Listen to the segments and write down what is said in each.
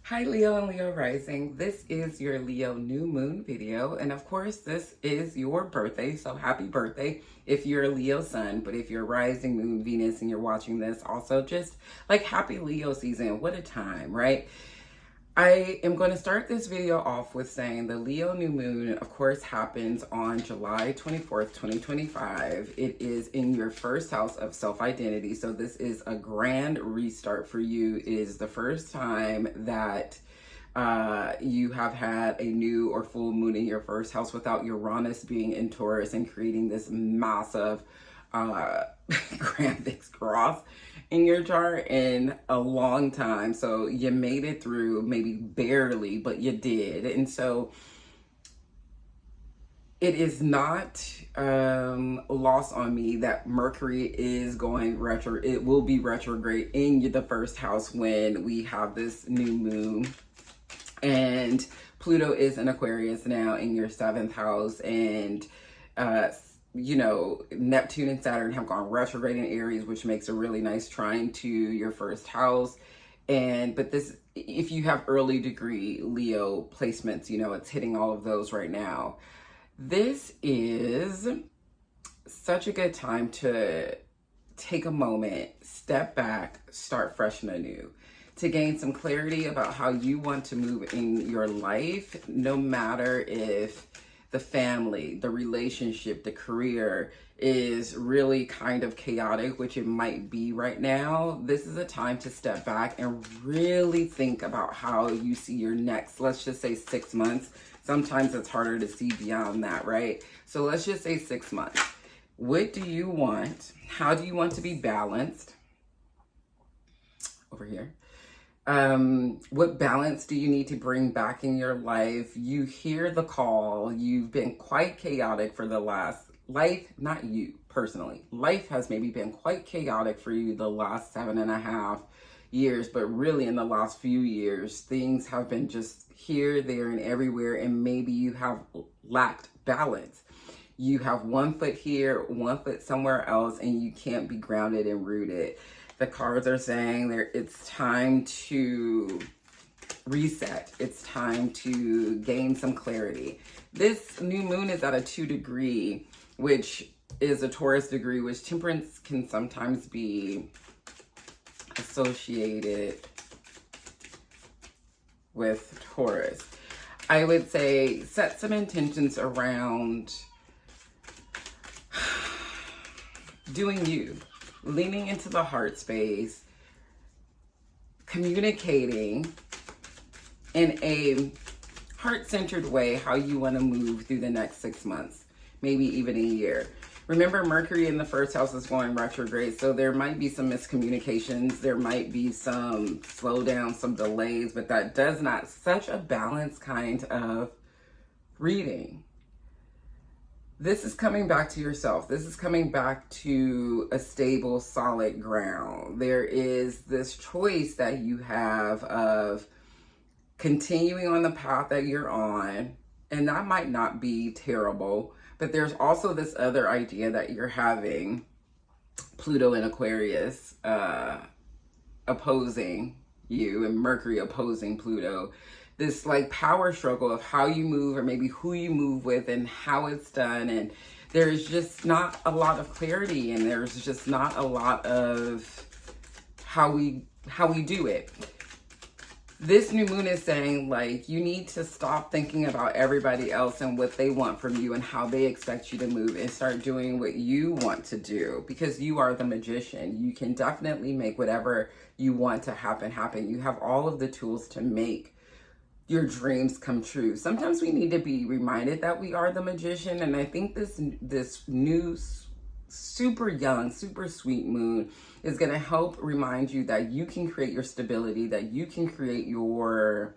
Hi Leo and Leo Rising. This is your Leo new moon video. And of course, this is your birthday. So happy birthday if you're a Leo sun. But if you're rising moon Venus and you're watching this, also just like happy Leo season. What a time, right? I am going to start this video off with saying the Leo new moon, of course, happens on July 24th, 2025. It is in your first house of self-identity. So this is a grand restart for you. It is the first time that you have had a new or full moon in your first house without Uranus being in Taurus and creating this massive grand fixed cross in your chart in a long time. So you made it through, maybe barely, but you did. And so it is not lost on me that Mercury is going retro. It will be retrograde in the first house when we have this new moon. And Pluto is in Aquarius now in your seventh house. And Neptune and Saturn have gone retrograde in Aries, which makes a really nice trine to your first house. But this, if you have early degree Leo placements, it's hitting all of those right now. This is such a good time to take a moment, step back, start fresh and anew, to gain some clarity about how you want to move in your life, no matter if the family, the relationship, the career is really kind of chaotic, which it might be right now. This is a time to step back and really think about how you see your next, let's just say 6 months. Sometimes it's harder to see beyond that, right? So let's just say 6 months. What do you want? How do you want to be balanced? Over here. What balance do you need to bring back in your life? You hear the call. You've been quite chaotic for the last life, not you personally. Life has maybe been quite chaotic for you the last 7.5 years, but really in the last few years, things have been just here, there, and everywhere. And maybe you have lacked balance. You have one foot here, one foot somewhere else, and you can't be grounded and rooted. The cards are saying it's time to reset. It's time to gain some clarity. This new moon is at a 2 degree, which is a Taurus degree, which Temperance can sometimes be associated with Taurus. I would say set some intentions around doing you. Leaning into the heart space, communicating in a heart-centered way how you want to move through the next 6 months, maybe even a year. Remember, Mercury in the first house is going retrograde, so there might be some miscommunications, there might be some slowdown, some delays, but that does not, such a balanced kind of reading. This is coming back to yourself. This is coming back to a stable, solid ground. There is this choice that you have of continuing on the path that you're on, and that might not be terrible, but there's also this other idea that you're having Pluto and Aquarius opposing you and Mercury opposing Pluto. This like power struggle of how you move or maybe who you move with and how it's done. And there's just not a lot of clarity, and there's just not a lot of how we do it. This new moon is saying like you need to stop thinking about everybody else and what they want from you and how they expect you to move, and start doing what you want to do, because you are the magician. You can definitely make whatever you want to happen. You have all of the tools to make your dreams come true. Sometimes we need to be reminded that we are the magician. And I think this new, super young, super sweet moon is going to help remind you that you can create your stability, that you can create your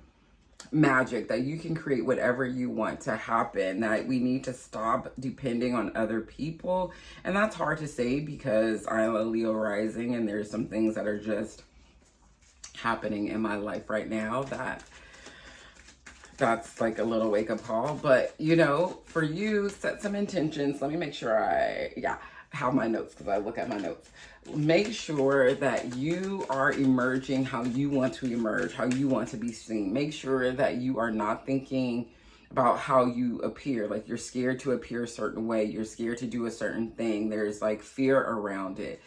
magic, that you can create whatever you want to happen, that we need to stop depending on other people. And that's hard to say because I'm a Leo rising, and there's some things that are just happening in my life right now that's like a little wake-up call. But for you, set some intentions. Let me make sure have my notes because I look at my notes. Make sure that you are emerging how you want to emerge, how you want to be seen. Make sure that you are not thinking about how you appear. Like you're scared to appear a certain way. You're scared to do a certain thing. There's like fear around it.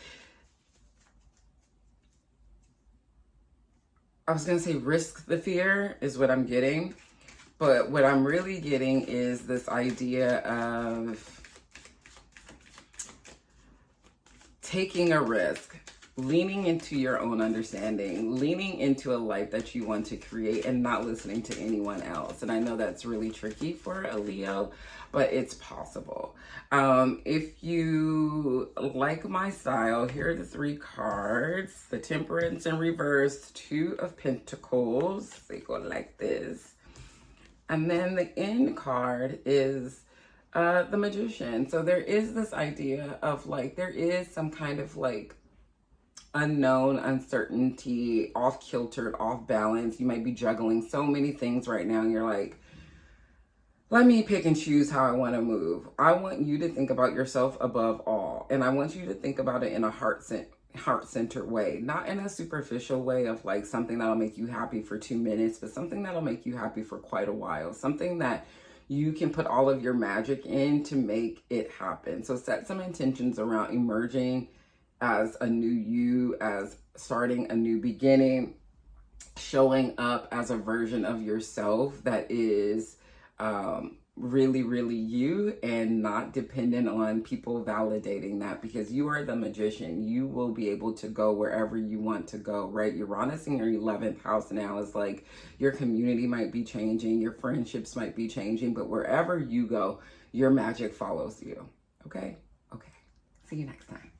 I was going to say risk the fear is what I'm getting. But what I'm really getting is this idea of taking a risk, leaning into your own understanding, leaning into a life that you want to create and not listening to anyone else. And I know that's really tricky for a Leo, but it's possible. If you like my style, here are the 3 cards. The Temperance in reverse, 2 of Pentacles. They go like this. And then the end card is the Magician. So there is this idea of like, there is some kind of like unknown, uncertainty, off kiltered, off balance. You might be juggling so many things right now. And you're like, let me pick and choose how I want to move. I want you to think about yourself above all. And I want you to think about it in a heart-centered way, not in a superficial way of like something that'll make you happy for 2 minutes, but something that'll make you happy for quite a while. Something that you can put all of your magic in to make it happen. So set some intentions around emerging as a new you, as starting a new beginning, showing up as a version of yourself that is really, really you and not dependent on people validating that, because you are the Magician. You will be able to go wherever you want to go, right? Uranus in your 11th house now is like your community might be changing, your friendships might be changing, but wherever you go, your magic follows you. Okay? Okay. See you next time.